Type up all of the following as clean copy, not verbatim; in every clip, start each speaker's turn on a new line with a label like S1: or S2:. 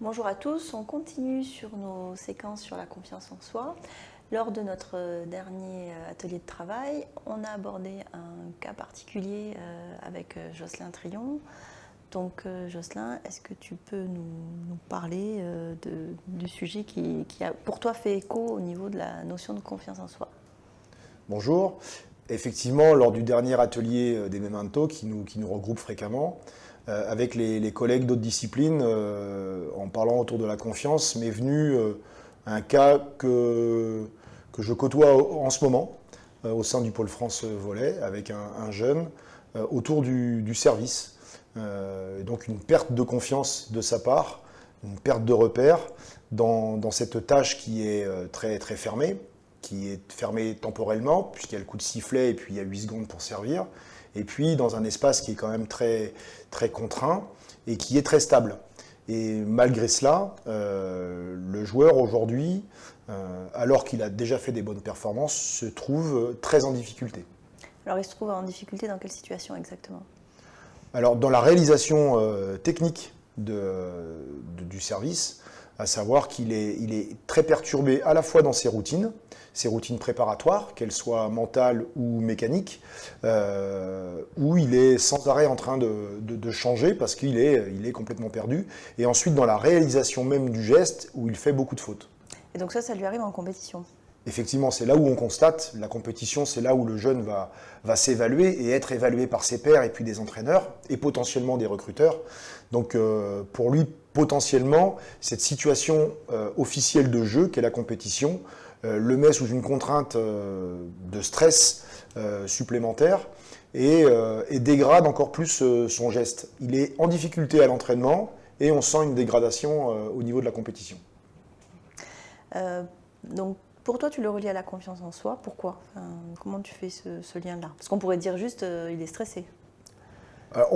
S1: Bonjour à tous, on continue sur nos séquences sur la confiance en soi. Lors de notre dernier atelier de travail, on a abordé un cas particulier avec Jocelyn Trion. Donc Jocelyn, est-ce que tu peux nous parler du sujet qui a pour toi fait écho au niveau de la notion de confiance en soi?
S2: Bonjour. Effectivement, lors du dernier atelier des Memento qui nous regroupe fréquemment, avec les collègues d'autres disciplines, en parlant autour de la confiance, m'est venu un cas que je côtoie en ce moment au sein du pôle France Volley avec un jeune autour du service. Donc une perte de confiance de sa part, une perte de repère dans cette tâche qui est très, très fermée, qui est fermée temporellement, puisqu'il y a le coup de sifflet et puis il y a 8 secondes pour servir, et puis dans un espace qui est quand même très, très contraint et qui est très stable. Et malgré cela, le joueur aujourd'hui, alors qu'il a déjà fait des bonnes performances, se trouve très en difficulté.
S1: Alors il se trouve en difficulté dans quelle situation exactement?
S2: Alors dans la réalisation technique du service, à savoir qu'il est très perturbé à la fois dans ses routines préparatoires, qu'elles soient mentales ou mécaniques, où il est sans arrêt en train de changer parce qu'il est complètement perdu, et ensuite dans la réalisation même du geste, où il fait beaucoup de fautes.
S1: Et donc ça lui arrive en compétition?
S2: Effectivement, c'est là où on constate, la compétition, c'est là où le jeune va s'évaluer et être évalué par ses pairs et puis des entraîneurs et potentiellement des recruteurs. Donc pour lui, potentiellement, cette situation officielle de jeu qu'est la compétition le met sous une contrainte de stress supplémentaire et dégrade encore plus son geste. Il est en difficulté à l'entraînement et on sent une dégradation au niveau de la compétition.
S1: Donc pour toi, tu le relis à la confiance en soi. Pourquoi? Comment tu fais ce lien-là? Parce qu'on pourrait dire juste il est stressé.
S2: Alors,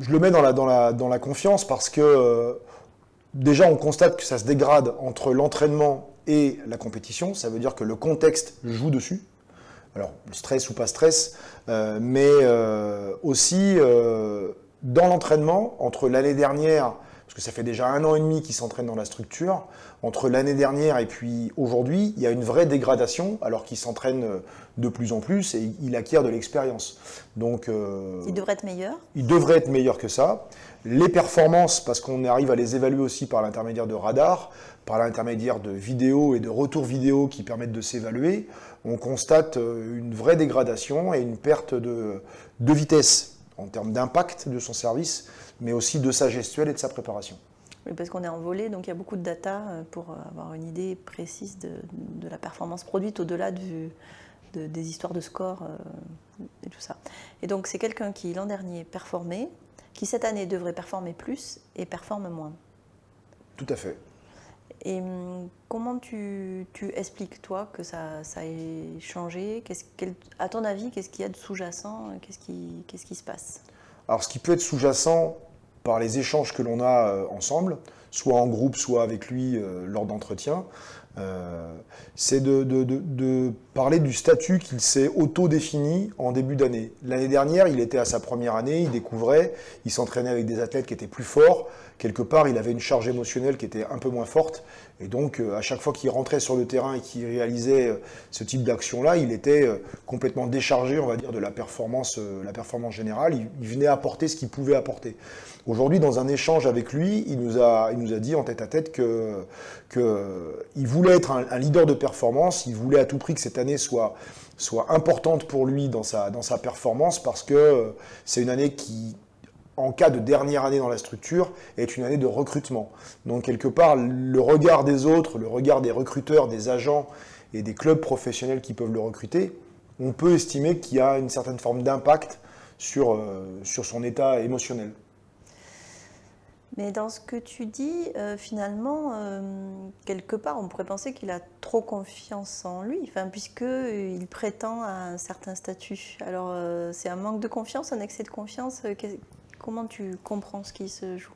S2: je le mets dans la confiance parce que déjà on constate que ça se dégrade entre l'entraînement et la compétition. Ça veut dire que le contexte joue dessus. Alors stress ou pas stress, mais aussi dans l'entraînement, entre l'année dernière, parce que ça fait déjà 1 an et demi qu'il s'entraîne dans la structure, entre l'année dernière et puis aujourd'hui, il y a une vraie dégradation, alors qu'il s'entraîne de plus en plus et il acquiert de l'expérience. Donc,
S1: il devrait être meilleur?
S2: Il devrait être meilleur que ça. Les performances, parce qu'on arrive à les évaluer aussi par l'intermédiaire de radars, par l'intermédiaire de vidéos et de retours vidéo qui permettent de s'évaluer, on constate une vraie dégradation et une perte de vitesse en termes d'impact de son service, mais aussi de sa gestuelle et de sa préparation.
S1: Oui, parce qu'on est en volley, donc il y a beaucoup de data pour avoir une idée précise de la performance produite au-delà des histoires de score et tout ça. Et donc c'est quelqu'un qui l'an dernier performait, qui cette année devrait performer plus et performe moins.
S2: Tout à fait.
S1: Et comment tu expliques, toi, que ça ait changé? À ton avis, qu'est-ce qu'il y a de sous-jacent? Qu'est-ce qui se passe?
S2: Alors, ce qui peut être sous-jacent par les échanges que l'on a ensemble, soit en groupe, soit avec lui lors d'entretiens, c'est de parler du statut qu'il s'est auto-défini en début d'année. L'année dernière, il était à sa première année, il découvrait, il s'entraînait avec des athlètes qui étaient plus forts. Quelque part, il avait une charge émotionnelle qui était un peu moins forte. Et donc, à chaque fois qu'il rentrait sur le terrain et qu'il réalisait ce type d'action-là, il était complètement déchargé, on va dire, de la performance générale. Il venait apporter ce qu'il pouvait apporter. Aujourd'hui, dans un échange avec lui, il nous a dit en tête-à-tête qu'il voulait être un leader de performance. Il voulait à tout prix que cette année soit importante pour lui dans sa performance, parce que c'est une année qui, en cas de dernière année dans la structure, est une année de recrutement. Donc quelque part, le regard des autres, le regard des recruteurs, des agents et des clubs professionnels qui peuvent le recruter, on peut estimer qu'il y a une certaine forme d'impact sur son état émotionnel.
S1: Mais dans ce que tu dis, finalement, quelque part, on pourrait penser qu'il a trop confiance en lui, puisqu'il prétend à un certain statut. Alors, c'est un manque de confiance, un excès de confiance? Comment tu comprends ce qui se joue?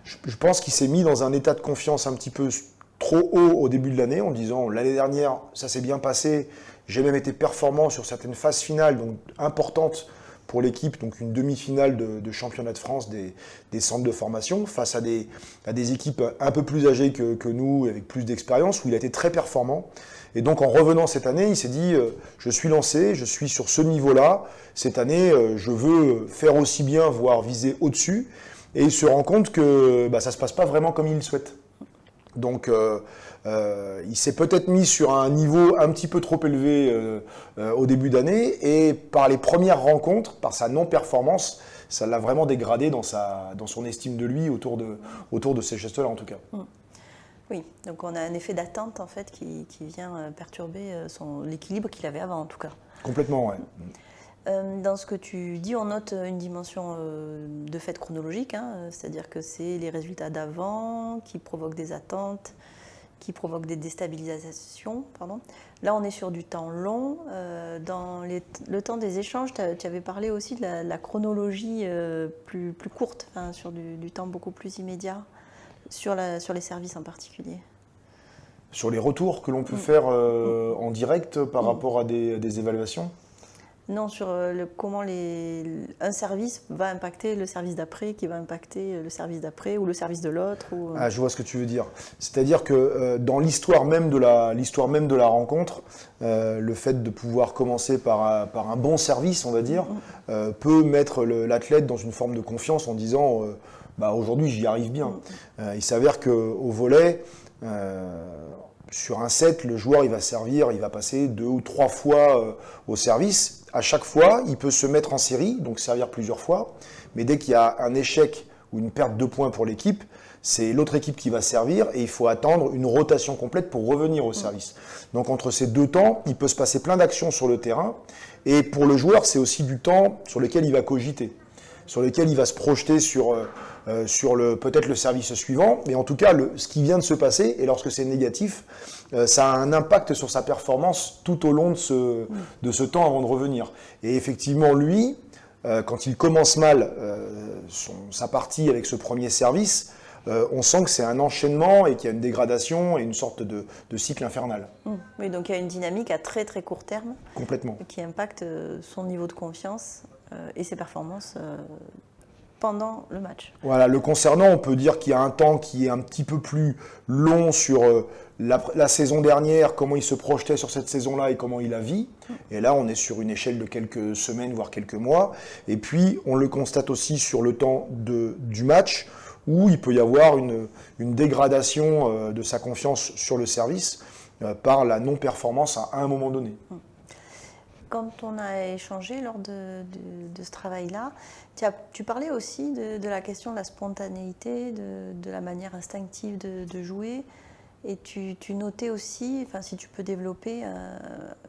S2: Je pense qu'il s'est mis dans un état de confiance un petit peu trop haut au début de l'année, en disant l'année dernière, ça s'est bien passé, j'ai même été performant sur certaines phases finales, donc importantes pour l'équipe, donc une demi-finale de championnat de France des centres de formation, face à des équipes un peu plus âgées que nous, avec plus d'expérience, où il a été très performant. Et donc en revenant cette année, il s'est dit je suis lancé, je suis sur ce niveau-là. Cette année, je veux faire aussi bien, voire viser au-dessus. Et il se rend compte que ça ne se passe pas vraiment comme il le souhaite. Donc il s'est peut-être mis sur un niveau un petit peu trop élevé au début d'année. Et par les premières rencontres, par sa non-performance, ça l'a vraiment dégradé dans son estime de lui autour de ces gestes-là en tout cas.
S1: Oui, donc on a un effet d'attente en fait qui vient perturber l'équilibre qu'il avait avant en tout cas.
S2: Complètement, ouais.
S1: Dans ce que tu dis, on note une dimension de fait chronologique, c'est-à-dire que c'est les résultats d'avant qui provoquent des attentes, qui provoquent des déstabilisations. Pardon. Là, on est sur du temps long. Dans le temps des échanges, tu avais parlé aussi de la chronologie plus courte, sur du temps beaucoup plus immédiat. Sur les services en particulier.
S2: Sur les retours que l'on peut faire en direct par rapport à des évaluations ?
S1: Non, sur comment un service va impacter le service d'après, qui va impacter le service d'après ou le service de l'autre.
S2: Ah, je vois ce que tu veux dire. C'est-à-dire que dans l'histoire même de la rencontre, le fait de pouvoir commencer par un bon service, on va dire, peut mettre l'athlète dans une forme de confiance en disant aujourd'hui j'y arrive bien. Il s'avère qu'au volley, sur un set, le joueur il va passer 2 ou 3 fois au service. À chaque fois, il peut se mettre en série, donc servir plusieurs fois. Mais dès qu'il y a un échec ou une perte de points pour l'équipe, c'est l'autre équipe qui va servir et il faut attendre une rotation complète pour revenir au service. Donc entre ces deux temps, il peut se passer plein d'actions sur le terrain. Et pour le joueur, c'est aussi du temps sur lequel il va cogiter, sur lequel il va se projeter sur peut-être le service suivant. Mais en tout cas, ce qui vient de se passer, et lorsque c'est négatif, ça a un impact sur sa performance tout au long de ce temps avant de revenir. Et effectivement, lui, quand il commence mal sa partie avec ce premier service, on sent que c'est un enchaînement et qu'il y a une dégradation et une sorte de cycle infernal.
S1: Oui, donc il y a une dynamique à très très court terme.
S2: Complètement.
S1: Qui impacte son niveau de confiance et ses performances pendant le match.
S2: Voilà, le concernant, on peut dire qu'il y a un temps qui est un petit peu plus long sur la saison dernière, comment il se projetait sur cette saison-là et comment il la vit. Et là, on est sur une échelle de quelques semaines, voire quelques mois. Et puis, on le constate aussi sur le temps du match, où il peut y avoir une dégradation de sa confiance sur le service par la non-performance à un moment donné.
S1: Quand on a échangé lors de ce travail-là, tu parlais aussi de la question de la spontanéité, de la manière instinctive de jouer. Et tu notais aussi, si tu peux développer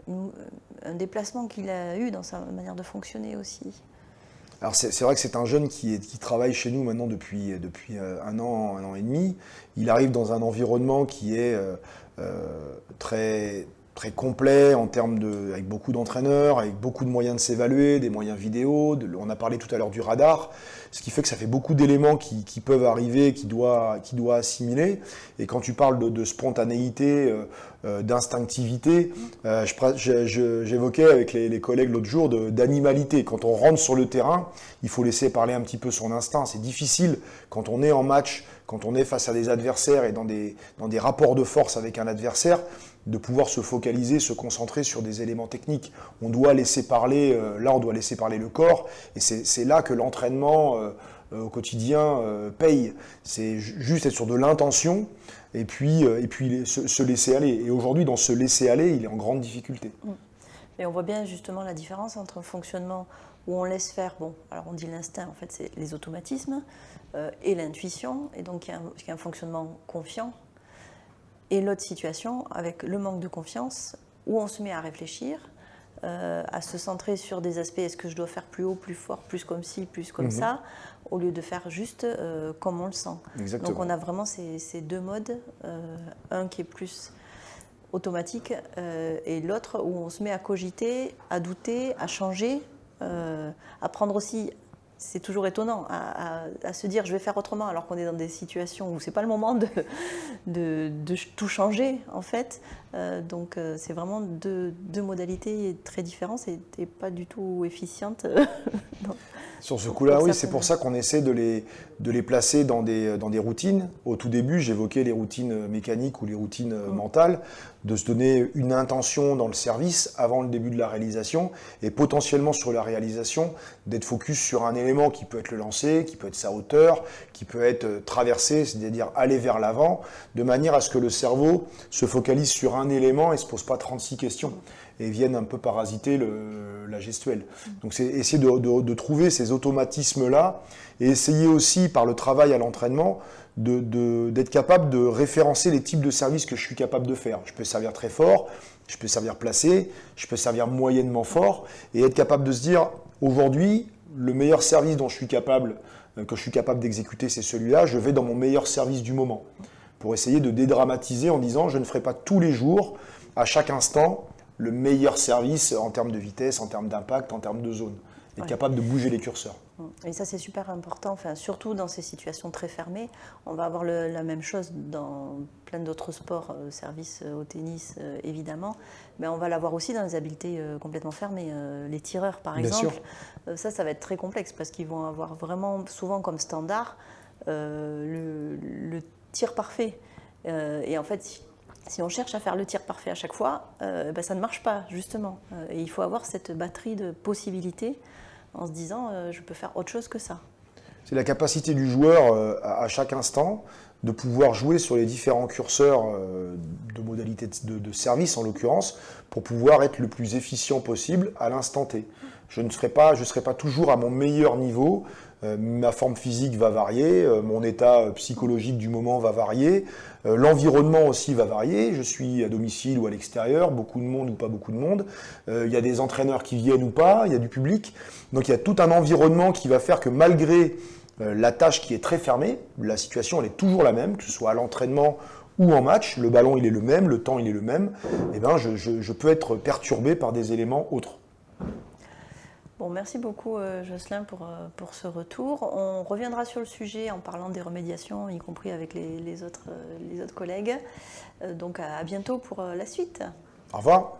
S1: un déplacement qu'il a eu dans sa manière de fonctionner aussi.
S2: Alors c'est vrai que c'est un jeune qui travaille chez nous maintenant depuis 1 an et demi. Il arrive dans un environnement qui est très complet en termes avec beaucoup d'entraîneurs, avec beaucoup de moyens de s'évaluer, des moyens vidéo. On a parlé tout à l'heure du radar, ce qui fait que ça fait beaucoup d'éléments qui peuvent arriver, qu'il doit assimiler. Et quand tu parles de spontanéité, d'instinctivité, j'évoquais avec les collègues l'autre jour d'animalité. Quand on rentre sur le terrain, il faut laisser parler un petit peu son instinct. C'est difficile quand on est en match, quand on est face à des adversaires et dans des rapports de force avec un adversaire, de pouvoir se focaliser, se concentrer sur des éléments techniques. On doit laisser parler, on doit laisser parler le corps, et c'est là que l'entraînement au quotidien paye. C'est juste être sur de l'intention, et puis se laisser aller. Et aujourd'hui, dans ce laisser aller, il est en grande difficulté.
S1: Et on voit bien justement la différence entre un fonctionnement où on laisse faire, alors on dit l'instinct, en fait c'est les automatismes, et l'intuition, et donc il y a un fonctionnement confiant. Et l'autre situation, avec le manque de confiance, où on se met à réfléchir, à se centrer sur des aspects, est-ce que je dois faire plus haut, plus fort, plus comme ci, plus comme ça, au lieu de faire juste comme on le sent.
S2: Exactement.
S1: Donc on a vraiment ces deux modes, un qui est plus automatique et l'autre où on se met à cogiter, à douter, à changer, à prendre aussi c'est toujours étonnant à se dire je vais faire autrement alors qu'on est dans des situations où c'est pas le moment de tout changer en fait. Donc c'est vraiment deux modalités très différentes et pas du tout efficientes.
S2: Sur ce coup-là, oui, c'est pour ça qu'on essaie de les placer dans des routines. Au tout début, j'évoquais les routines mécaniques ou les routines mentales, de se donner une intention dans le service avant le début de la réalisation et potentiellement sur la réalisation, d'être focus sur un élément qui peut être le lancer, qui peut être sa hauteur, qui peut être traversé, c'est-à-dire aller vers l'avant, de manière à ce que le cerveau se focalise sur un élément et ne se pose pas 36 questions et viennent un peu parasiter la gestuelle. Donc c'est essayer de trouver ces automatismes-là et essayer aussi par le travail à l'entraînement d'être capable de référencer les types de services que je suis capable de faire. Je peux servir très fort, je peux servir placé, je peux servir moyennement fort et être capable de se dire aujourd'hui, le meilleur service dont je suis capable d'exécuter, c'est celui-là, je vais dans mon meilleur service du moment pour essayer de dédramatiser en disant je ne ferai pas tous les jours, à chaque instant, le meilleur service en termes de vitesse, en termes d'impact, en termes de zone. Être capable de bouger les curseurs.
S1: Et ça, c'est super important, enfin, surtout dans ces situations très fermées. On va avoir la même chose dans plein d'autres sports, service au tennis évidemment, mais on va l'avoir aussi dans les habiletés complètement fermées. Les tireurs, par exemple, ça va être très complexe parce qu'ils vont avoir vraiment souvent comme standard le tir parfait. Et en fait, si on cherche à faire le tir parfait à chaque fois, ça ne marche pas, justement. Et il faut avoir cette batterie de possibilités en se disant je peux faire autre chose que ça.
S2: C'est la capacité du joueur à chaque instant de pouvoir jouer sur les différents curseurs de modalités de service en l'occurrence pour pouvoir être le plus efficient possible à l'instant T. Je ne serai pas toujours à mon meilleur niveau. Ma forme physique va varier, mon état psychologique du moment va varier, l'environnement aussi va varier, je suis à domicile ou à l'extérieur, beaucoup de monde ou pas beaucoup de monde, il y a des entraîneurs qui viennent ou pas, il y a du public, donc il y a tout un environnement qui va faire que malgré la tâche qui est très fermée, la situation elle est toujours la même, que ce soit à l'entraînement ou en match, le ballon il est le même, le temps il est le même, et ben je peux être perturbé par des éléments autres.
S1: Bon, merci beaucoup Jocelyn pour ce retour. On reviendra sur le sujet en parlant des remédiations, y compris avec les autres collègues. Donc à bientôt pour la suite.
S2: Au revoir.